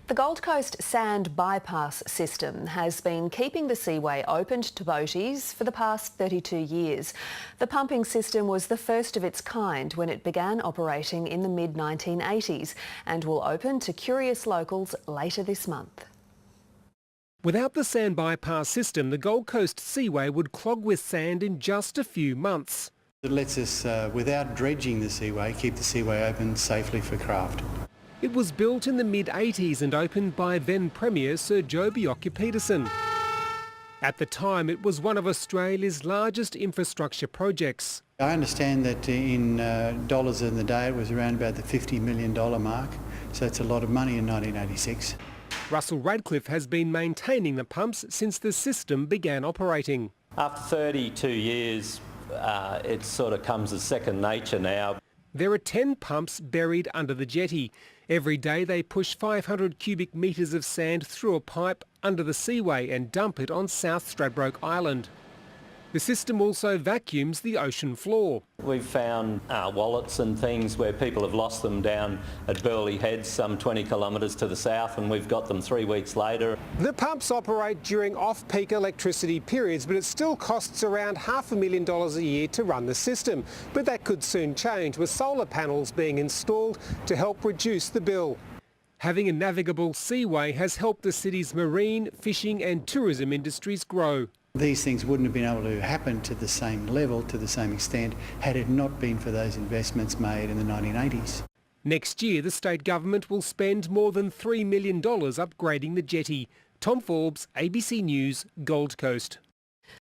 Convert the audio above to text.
The Gold Coast sand bypass system has been keeping the seaway open to boaties for the past 32 years. The pumping system was the first of its kind when it began operating in the mid-1980s and will open to curious locals later this month. Without the sand bypass system, the Gold Coast seaway would clog with sand in just a few months. It lets us, without dredging the seaway, keep the seaway open safely for craft. It was built in the mid-80s and opened by then Premier Sir Joh Bjelke-Petersen. At the time, it was one of Australia's largest infrastructure projects. I understand that in dollars in the day it was around about the $50 million mark, so it's a lot of money in 1986. Russell Radcliffe has been maintaining the pumps since the system began operating. After 32 years, it sort of comes as second nature now. There are 10 pumps buried under the jetty. Every day they push 500 cubic metres of sand through a pipe under the seaway and dump it on South Stradbroke Island. The system also vacuums the ocean floor. We've found wallets and things where people have lost them down at Burleigh Heads, some 20 kilometres to the south, and we've got them 3 weeks later. The pumps operate during off-peak electricity periods, but it still costs around $500,000 a year to run the system. But that could soon change with solar panels being installed to help reduce the bill. Having a navigable seaway has helped the city's marine, fishing and tourism industries grow. These things wouldn't have been able to happen to the same level, to the same extent, had it not been for those investments made in the 1980s. Next year, the state government will spend more than $3 million upgrading the jetty. Tom Forbes, ABC News, Gold Coast.